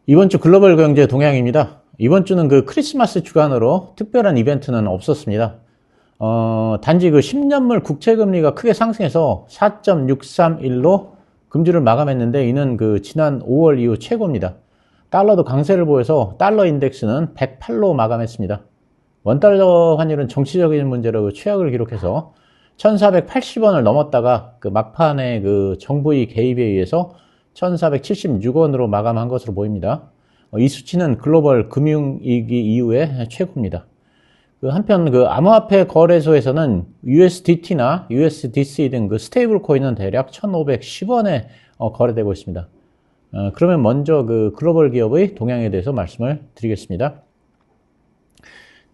이번 주 글로벌 경제 동향입니다. 이번 주는 그 크리스마스 주간으로 특별한 이벤트는 없었습니다. 단지 그 10년물 국채금리가 크게 상승해서 4.631로 금주를 마감했는데 이는 그 지난 5월 이후 최고입니다. 달러도 강세를 보여서 달러 인덱스는 108로 마감했습니다. 원달러 환율은 정치적인 문제로 그 최악을 기록해서 1480원을 넘었다가 그 막판에 그 정부의 개입에 의해서 1476원으로 마감한 것으로 보입니다. 이 수치는 글로벌 금융위기 이후의 최고입니다. 한편 그 암호화폐 거래소에서는 USDT나 USDC 등 그 스테이블 코인은 대략 1,510원에 거래되고 있습니다. 그러면 먼저 그 글로벌 기업의 동향에 대해서 말씀을 드리겠습니다.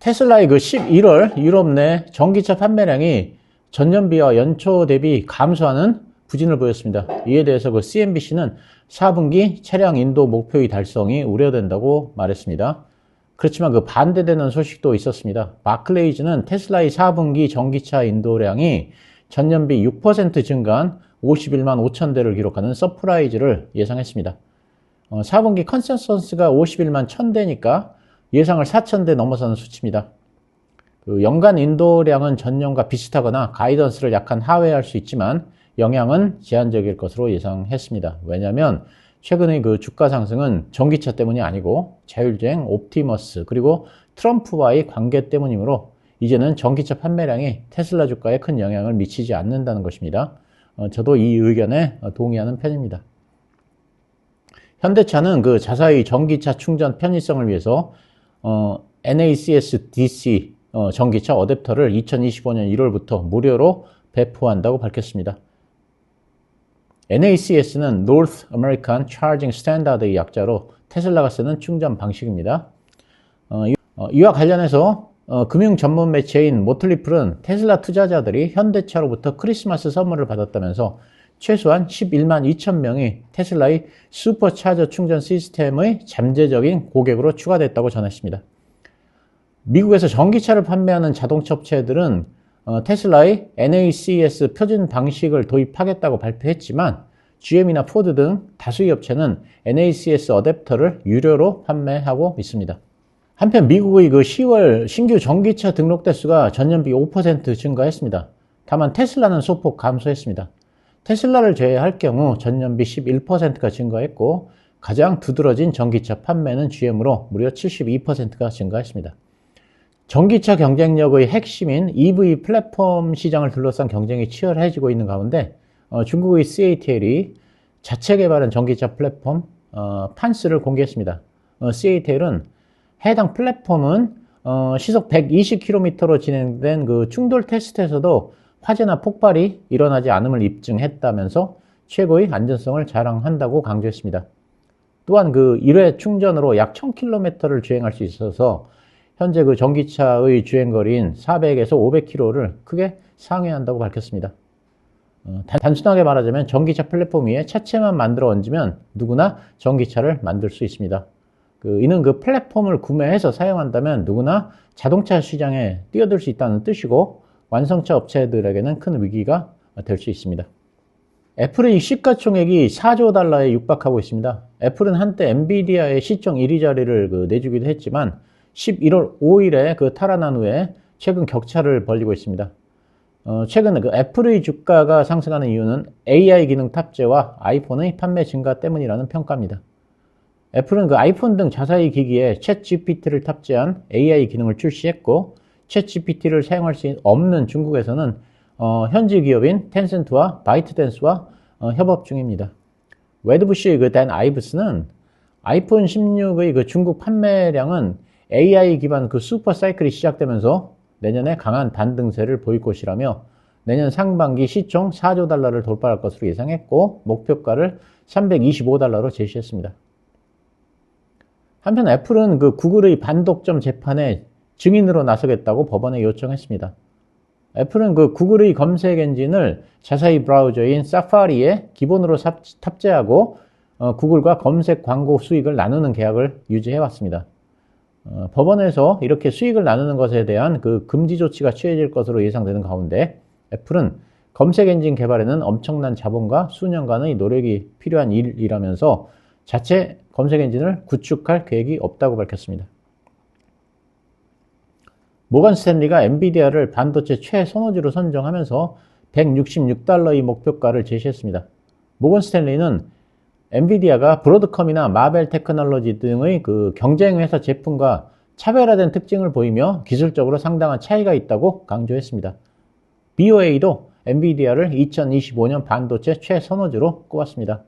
테슬라의 그 11월 유럽 내 전기차 판매량이 전년비와 연초 대비 감소하는 부진을 보였습니다. 이에 대해서 그 CNBC는 4분기 차량 인도 목표의 달성이 우려된다고 말했습니다. 그렇지만 그 반대되는 소식도 있었습니다. 바클레이즈는 테슬라의 4분기 전기차 인도량이 전년비 6% 증가한 51만 5천 대를 기록하는 서프라이즈를 예상했습니다. 4분기 컨센서스가 51만 1,000대니까 예상을 4,000대 넘어서는 수치입니다. 그 연간 인도량은 전년과 비슷하거나 가이던스를 약간 하회할 수 있지만 영향은 제한적일 것으로 예상했습니다. 왜냐하면 최근의 그 주가 상승은 전기차 때문이 아니고 자율주행 옵티머스 그리고 트럼프와의 관계 때문이므로 이제는 전기차 판매량이 테슬라 주가에 큰 영향을 미치지 않는다는 것입니다. 저도 이 의견에 동의하는 편입니다. 현대차는 그 자사의 전기차 충전 편의성을 위해서 NACS DC 전기차 어댑터를 2025년 1월부터 무료로 배포한다고 밝혔습니다. NACS는 North American Charging Standard의 약자로 테슬라가 쓰는 충전 방식입니다. 이와 관련해서 금융 전문 매체인 모틀리플은 테슬라 투자자들이 현대차로부터 크리스마스 선물을 받았다면서 최소한 11만 2천 명이 테슬라의 슈퍼차저 충전 시스템의 잠재적인 고객으로 추가됐다고 전했습니다. 미국에서 전기차를 판매하는 자동차 업체들은 테슬라의 NACS 표준 방식을 도입하겠다고 발표했지만 GM이나 포드 등 다수의 업체는 NACS 어댑터를 유료로 판매하고 있습니다. 한편 미국의 그 10월 신규 전기차 등록 대수가 전년비 5% 증가했습니다. 다만 테슬라는 소폭 감소했습니다. 테슬라를 제외할 경우 전년비 11%가 증가했고 가장 두드러진 전기차 판매는 GM으로 무려 72%가 증가했습니다. 전기차 경쟁력의 핵심인 EV 플랫폼 시장을 둘러싼 경쟁이 치열해지고 있는 가운데 중국의 CATL이 자체 개발한 전기차 플랫폼 판스를 공개했습니다. CATL은 해당 플랫폼은 시속 120km로 진행된 그 충돌 테스트에서도 화재나 폭발이 일어나지 않음을 입증했다면서 최고의 안전성을 자랑한다고 강조했습니다. 또한 그 1회 충전으로 약 1000km를 주행할 수 있어서 현재 그 전기차의 주행거리인 400에서 500km를 크게 상회한다고 밝혔습니다. 단순하게 말하자면 전기차 플랫폼 위에 차체만 만들어 얹으면 누구나 전기차를 만들 수 있습니다. 이는 그 플랫폼을 구매해서 사용한다면 누구나 자동차 시장에 뛰어들 수 있다는 뜻이고 완성차 업체들에게는 큰 위기가 될 수 있습니다. 애플의 시가총액이 4조 달러에 육박하고 있습니다. 애플은 한때 엔비디아의 시총 1위 자리를 내주기도 했지만 11월 5일에 탈환한 후에 최근 격차를 벌이고 있습니다. 최근 애플의 주가가 상승하는 이유는 AI 기능 탑재와 아이폰의 판매 증가 때문이라는 평가입니다. 애플은 아이폰 등 자사의 기기에 챗GPT를 탑재한 AI 기능을 출시했고 챗GPT를 사용할 수 없는 중국에서는 현지 기업인 텐센트와 바이트댄스와 협업 중입니다. 웨드부시의 댄 아이브스는 아이폰 16의 중국 판매량은 AI 기반 슈퍼 사이클이 시작되면서 내년에 강한 반등세를 보일 것이라며 내년 상반기 시총 4조 달러를 돌파할 것으로 예상했고 목표가를 325달러로 제시했습니다. 한편 애플은 구글의 반독점 재판에 증인으로 나서겠다고 법원에 요청했습니다. 애플은 구글의 검색 엔진을 자사의 브라우저인 사파리에 기본으로 탑재하고 구글과 검색 광고 수익을 나누는 계약을 유지해왔습니다. 법원에서 이렇게 수익을 나누는 것에 대한 금지 조치가 취해질 것으로 예상되는 가운데 애플은 검색 엔진 개발에는 엄청난 자본과 수년간의 노력이 필요한 일이라면서 자체 검색 엔진을 구축할 계획이 없다고 밝혔습니다. 모건 스탠리가 엔비디아를 반도체 최선호주로 선정하면서 $166의 목표가를 제시했습니다. 모건 스탠리는 엔비디아가 브로드컴이나 마벨 테크놀로지 등의 그 경쟁 회사 제품과 차별화된 특징을 보이며 기술적으로 상당한 차이가 있다고 강조했습니다. BOA도 엔비디아를 2025년 반도체 최선호주로 꼽았습니다.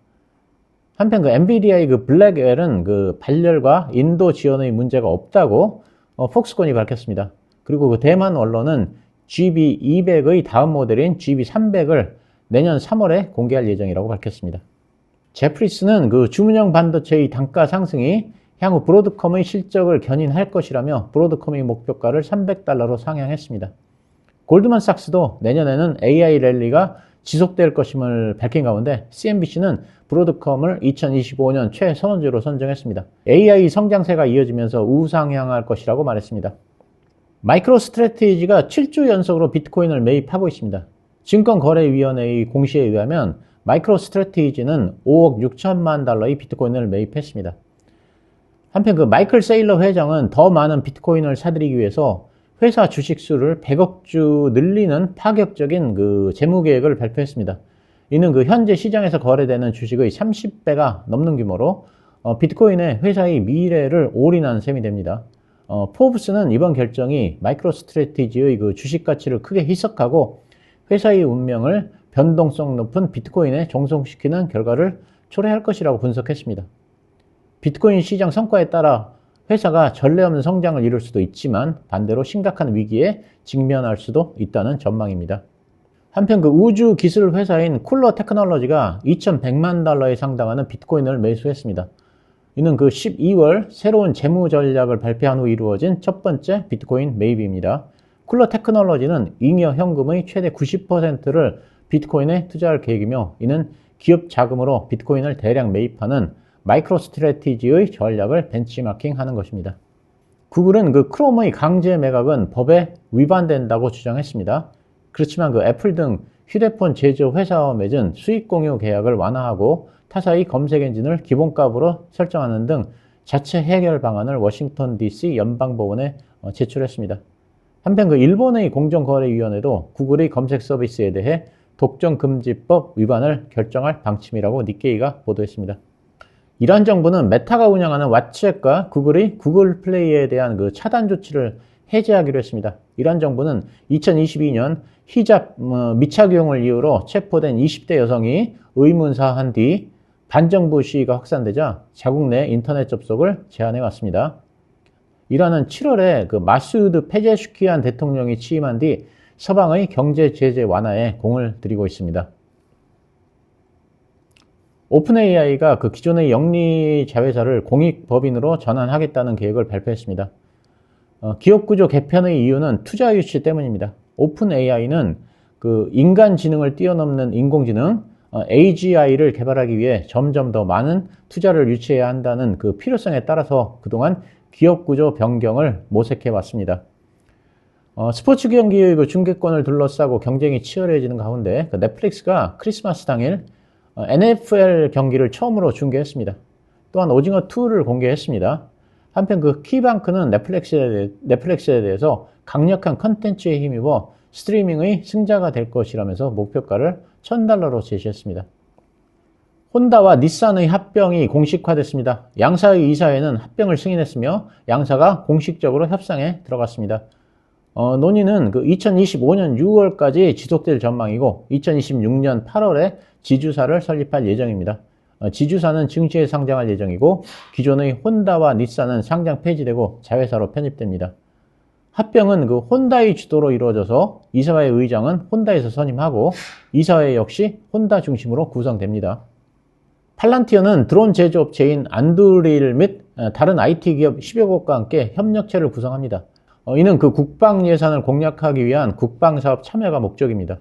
한편 그 엔비디아의 그 블랙웰은 그 발열과 인도 지원의 문제가 없다고 폭스콘이 밝혔습니다. 그리고 그 대만 언론은 GB200의 다음 모델인 GB300을 내년 3월에 공개할 예정이라고 밝혔습니다. 제프리스는 그 주문형 반도체의 단가 상승이 향후 브로드컴의 실적을 견인할 것이라며 브로드컴의 목표가를 $300로 상향했습니다. 골드만삭스도 내년에는 AI 랠리가 지속될 것임을 밝힌 가운데 CNBC는 브로드컴을 2025년 최선호주로 선정했습니다. AI 성장세가 이어지면서 우상향할 것이라고 말했습니다. 마이크로스트래티지가 7주 연속으로 비트코인을 매입하고 있습니다. 증권거래위원회의 공시에 의하면 마이크로스트래티지는 5억 6천만 달러의 비트코인을 매입했습니다. 한편 그 마이클 세일러 회장은 더 많은 비트코인을 사들이기 위해서 회사 주식 수를 100억 주 늘리는 파격적인 그 재무 계획을 발표했습니다. 이는 그 현재 시장에서 거래되는 주식의 30배가 넘는 규모로 비트코인의 회사의 미래를 올인한 셈이 됩니다. 포브스는 이번 결정이 마이크로스트래티지의 그 주식 가치를 크게 희석하고 회사의 운명을 변동성 높은 비트코인에 종속시키는 결과를 초래할 것이라고 분석했습니다. 비트코인 시장 성과에 따라 회사가 전례 없는 성장을 이룰 수도 있지만 반대로 심각한 위기에 직면할 수도 있다는 전망입니다. 한편 그 우주 기술 회사인 쿨러 테크놀로지가 2,100만 달러에 상당하는 비트코인을 매수했습니다. 이는 그 12월 새로운 재무 전략을 발표한 후 이루어진 첫 번째 비트코인 매입입니다. 쿨러 테크놀로지는 잉여 현금의 최대 90%를 비트코인에 투자할 계획이며 이는 기업 자금으로 비트코인을 대량 매입하는 마이크로스트래티지의 전략을 벤치마킹하는 것입니다. 구글은 그 크롬의 강제 매각은 법에 위반된다고 주장했습니다. 그렇지만 그 애플 등 휴대폰 제조 회사와 맺은 수익 공유 계약을 완화하고 타사의 검색 엔진을 기본값으로 설정하는 등 자체 해결 방안을 워싱턴 DC 연방법원에 제출했습니다. 한편 그 일본의 공정거래위원회도 구글의 검색 서비스에 대해 독점금지법 위반을 결정할 방침이라고 니케이가 보도했습니다. 이란 정부는 메타가 운영하는 왓츠앱과 구글의 구글 플레이에 대한 그 차단 조치를 해제하기로 했습니다. 이란 정부는 2022년 히잡 미착용을 이유로 체포된 20대 여성이 의문사한 뒤 반정부 시위가 확산되자 자국 내 인터넷 접속을 제한해 왔습니다. 이란은 7월에 그 마수드 페제슈키안 대통령이 취임한 뒤 서방의 경제 제재 완화에 공을 들이고 있습니다. 오픈 AI가 그 기존의 영리 자회사를 공익법인으로 전환하겠다는 계획을 발표했습니다. 기업 구조 개편의 이유는 투자 유치 때문입니다. 오픈 AI는 그 인간 지능을 뛰어넘는 인공지능 AGI를 개발하기 위해 점점 더 많은 투자를 유치해야 한다는 그 필요성에 따라서 그동안 기업 구조 변경을 모색해 왔습니다. 스포츠 경기의 그 중계권을 둘러싸고 경쟁이 치열해지는 가운데 그 넷플릭스가 크리스마스 당일 NFL 경기를 처음으로 중계했습니다. 또한 오징어2를 공개했습니다. 한편 그 키뱅크는 넷플릭스에 대해서 강력한 컨텐츠에 힘입어 스트리밍의 승자가 될 것이라면서 목표가를 $1,000로 제시했습니다. 혼다와 닛산의 합병이 공식화됐습니다. 양사의 이사회는 합병을 승인했으며 양사가 공식적으로 협상에 들어갔습니다. 논의는 그 2025년 6월까지 지속될 전망이고 2026년 8월에 지주사를 설립할 예정입니다. 지주사는 증시에 상장할 예정이고 기존의 혼다와 닛산은 상장 폐지되고 자회사로 편입됩니다. 합병은 그 혼다의 주도로 이루어져서 이사회 의장은 혼다에서 선임하고 이사회 역시 혼다 중심으로 구성됩니다. 팔란티어는 드론 제조업체인 안두릴 및 다른 IT 기업 10여 곳과 함께 협력체를 구성합니다. 이는 그 국방 예산을 공략하기 위한 국방사업 참여가 목적입니다.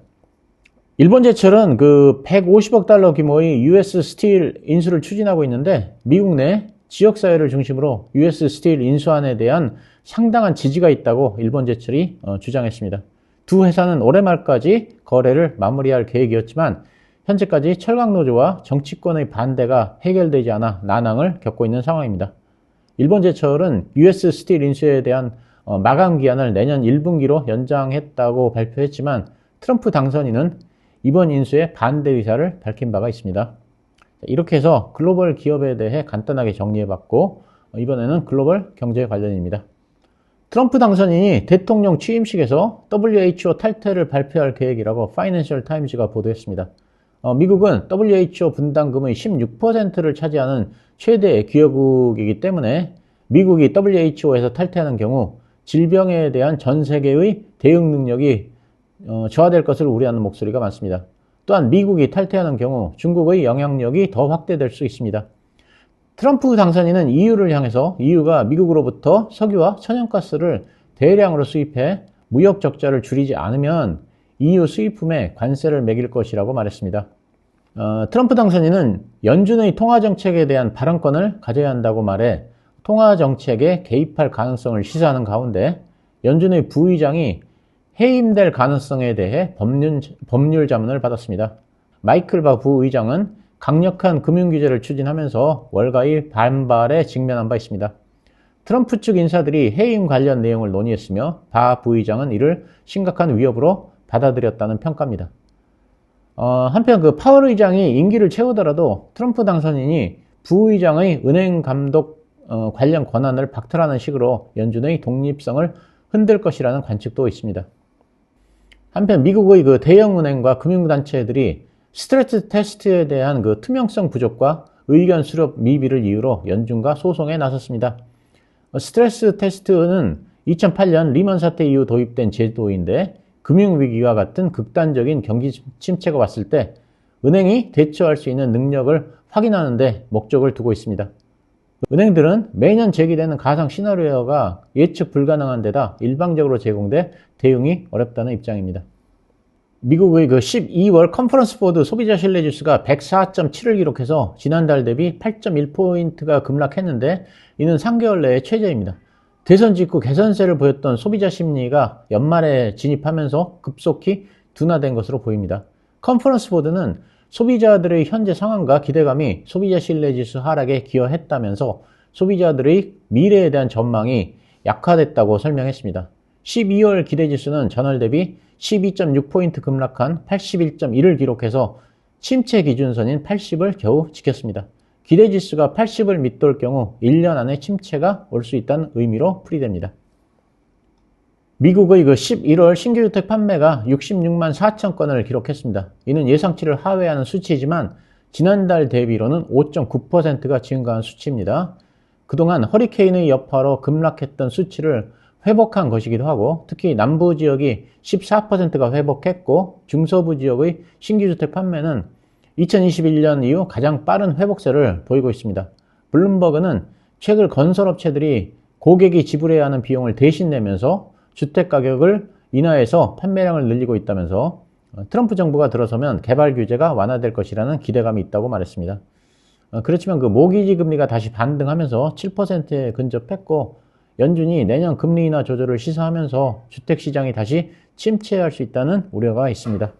일본제철은 그 150억 달러 규모의 US 스틸 인수를 추진하고 있는데 미국 내 지역사회를 중심으로 US 스틸 인수안에 대한 상당한 지지가 있다고 일본제철이 주장했습니다. 두 회사는 올해 말까지 거래를 마무리할 계획이었지만 현재까지 철강노조와 정치권의 반대가 해결되지 않아 난항을 겪고 있는 상황입니다. 일본제철은 US 스틸 인수에 대한 마감 기한을 내년 1분기로 연장했다고 발표했지만 트럼프 당선인은 이번 인수에 반대 의사를 밝힌 바가 있습니다. 이렇게 해서 글로벌 기업에 대해 간단하게 정리해봤고, 이번에는 글로벌 경제 관련입니다. 트럼프 당선인이 대통령 취임식에서 WHO 탈퇴를 발표할 계획이라고 파이낸셜 타임즈가 보도했습니다. 미국은 WHO 분담금의 16%를 차지하는 최대 기여국이기 때문에 미국이 WHO에서 탈퇴하는 경우 질병에 대한 전 세계의 대응 능력이 저하될 것을 우려하는 목소리가 많습니다. 또한 미국이 탈퇴하는 경우 중국의 영향력이 더 확대될 수 있습니다. 트럼프 당선인은 EU를 향해서 EU가 미국으로부터 석유와 천연가스를 대량으로 수입해 무역 적자를 줄이지 않으면 EU 수입품에 관세를 매길 것이라고 말했습니다. 트럼프 당선인은 연준의 통화정책에 대한 발언권을 가져야 한다고 말해 통화정책에 개입할 가능성을 시사하는 가운데 연준의 부의장이 해임될 가능성에 대해 법률 자문을 받았습니다. 마이클 바 부의장은 강력한 금융규제를 추진하면서 월가의 반발에 직면한 바 있습니다. 트럼프 측 인사들이 해임 관련 내용을 논의했으며 바 부의장은 이를 심각한 위협으로 받아들였다는 평가입니다. 한편 그 파월 의장이 임기를 채우더라도 트럼프 당선인이 부의장의 은행 감독 관련 권한을 박탈하는 식으로 연준의 독립성을 흔들 것이라는 관측도 있습니다. 한편 미국의 그 대형은행과 금융단체들이 스트레스 테스트에 대한 그 투명성 부족과 의견 수렴 미비를 이유로 연준과 소송에 나섰습니다. 스트레스 테스트는 2008년 리먼 사태 이후 도입된 제도인데 금융위기와 같은 극단적인 경기 침체가 왔을 때 은행이 대처할 수 있는 능력을 확인하는 데 목적을 두고 있습니다. 은행들은 매년 제기되는 가상 시나리오가 예측 불가능한 데다 일방적으로 제공돼 대응이 어렵다는 입장입니다. 미국의 그 12월 컨퍼런스 보드 소비자 신뢰 지수가 104.7을 기록해서 지난달 대비 8.1포인트가 급락했는데 이는 3개월 내에 최저입니다. 대선 직후 개선세를 보였던 소비자 심리가 연말에 진입하면서 급속히 둔화된 것으로 보입니다. 컨퍼런스 보드는 소비자들의 현재 상황과 기대감이 소비자 신뢰 지수 하락에 기여했다면서 소비자들의 미래에 대한 전망이 약화됐다고 설명했습니다. 12월 기대지수는 전월 대비 12.6포인트 급락한 81.1을 기록해서 침체 기준선인 80을 겨우 지켰습니다. 기대지수가 80을 밑돌 경우 1년 안에 침체가 올 수 있다는 의미로 풀이됩니다. 미국의 그 11월 신규주택 판매가 66만 4천 건을 기록했습니다. 이는 예상치를 하회하는 수치이지만 지난달 대비로는 5.9%가 증가한 수치입니다. 그동안 허리케인의 여파로 급락했던 수치를 회복한 것이기도 하고 특히 남부 지역이 14%가 회복했고 중서부 지역의 신규주택 판매는 2021년 이후 가장 빠른 회복세를 보이고 있습니다. 블룸버그는 최근 건설업체들이 고객이 지불해야 하는 비용을 대신 내면서 주택가격을 인하해서 판매량을 늘리고 있다면서 트럼프 정부가 들어서면 개발 규제가 완화될 것이라는 기대감이 있다고 말했습니다. 그렇지만 그 모기지 금리가 다시 반등하면서 7%에 근접했고 연준이 내년 금리 인하 조절을 시사하면서 주택시장이 다시 침체할 수 있다는 우려가 있습니다.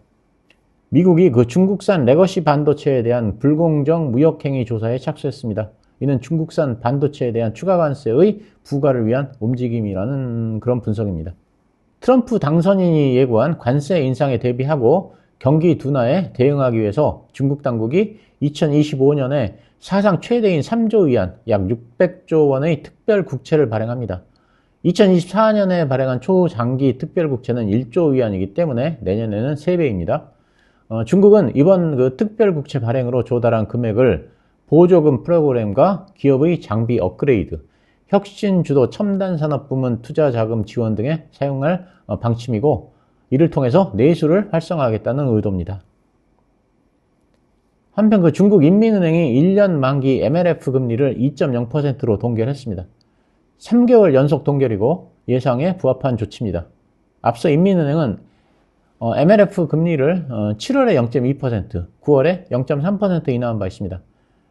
미국이 그 중국산 레거시 반도체에 대한 불공정 무역행위 조사에 착수했습니다. 이는 중국산 반도체에 대한 추가 관세의 부과를 위한 움직임이라는 그런 분석입니다. 트럼프 당선인이 예고한 관세 인상에 대비하고 경기 둔화에 대응하기 위해서 중국 당국이 2025년에 사상 최대인 3조 위안, 약 600조 원의 특별 국채를 발행합니다. 2024년에 발행한 초장기 특별 국채는 1조 위안이기 때문에 내년에는 3배입니다. 중국은 이번 그 특별 국채 발행으로 조달한 금액을 보조금 프로그램과 기업의 장비 업그레이드, 혁신 주도 첨단 산업 부문 투자 자금 지원 등에 사용할 방침이고 이를 통해서 내수를 활성화하겠다는 의도입니다. 한편 그 중국 인민은행이 1년 만기 MLF 금리를 2.0%로 동결했습니다. 3개월 연속 동결이고 예상에 부합한 조치입니다. 앞서 인민은행은 MLF 금리를 7월에 0.2%, 9월에 0.3% 인하한 바 있습니다.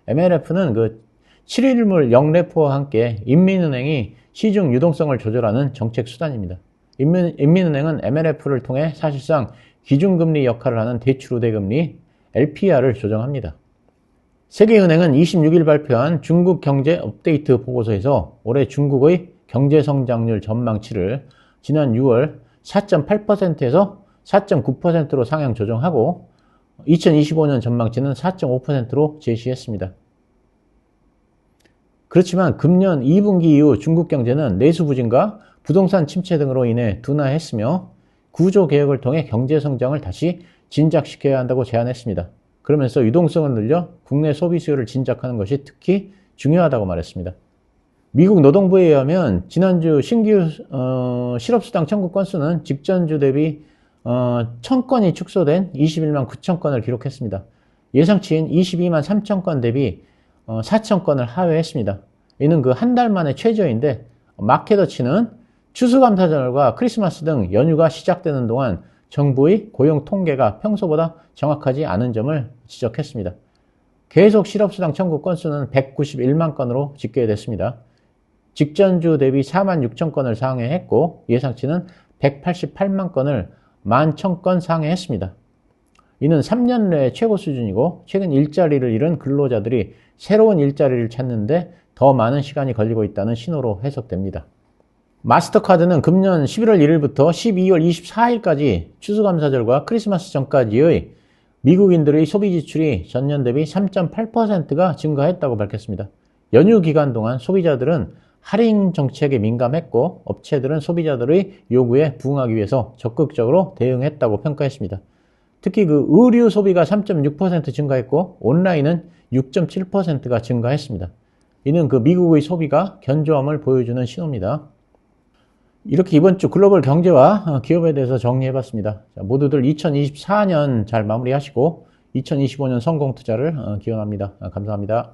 MLF는 그 7일물 영레포와 함께 인민은행이 시중 유동성을 조절하는 정책 수단입니다. 인민은행은 MLF를 통해 사실상 기준금리 역할을 하는 대출 우대금리 LPR을 조정합니다. 세계은행은 26일 발표한 중국 경제 업데이트 보고서에서 올해 중국의 경제 성장률 전망치를 지난 6월 4.8%에서 4.9%로 상향 조정하고 2025년 전망치는 4.5%로 제시했습니다. 그렇지만 금년 2분기 이후 중국 경제는 내수 부진과 부동산 침체 등으로 인해 둔화했으며 구조 개혁을 통해 경제 성장을 다시 진작시켜야 한다고 제안했습니다. 그러면서 유동성을 늘려 국내 소비 수요를 진작하는 것이 특히 중요하다고 말했습니다. 미국 노동부에 의하면 지난주 신규 실업수당 청구 건수는 직전주 대비 1000건이 축소된 21만 9천 건을 기록했습니다. 예상치인 22만 3천 건 대비 4천 건을 하회했습니다. 이는 그 한 달 만의 최저인데 마켓워치는 추수감사절과 크리스마스 등 연휴가 시작되는 동안 정부의 고용 통계가 평소보다 정확하지 않은 점을 지적했습니다. 계속 실업수당 청구 건수는 191만 건으로 집계됐습니다. 직전주 대비 4만 6천 건을 상회했고 예상치는 188만 건을 11,000건 상회했습니다. 이는 3년 내 최고 수준이고 최근 일자리를 잃은 근로자들이 새로운 일자리를 찾는데 더 많은 시간이 걸리고 있다는 신호로 해석됩니다. 마스터카드는 금년 11월 1일부터 12월 24일까지 추수감사절과 크리스마스 전까지의 미국인들의 소비 지출이 전년 대비 3.8%가 증가했다고 밝혔습니다. 연휴 기간 동안 소비자들은 할인 정책에 민감했고 업체들은 소비자들의 요구에 부응하기 위해서 적극적으로 대응했다고 평가했습니다. 특히 그 의류 소비가 3.6% 증가했고 온라인은 6.7%가 증가했습니다. 이는 그 미국의 소비가 견조함을 보여주는 신호입니다. 이렇게 이번 주 글로벌 경제와 기업에 대해서 정리해봤습니다. 모두들 2024년 잘 마무리하시고 2025년 성공 투자를 기원합니다. 감사합니다.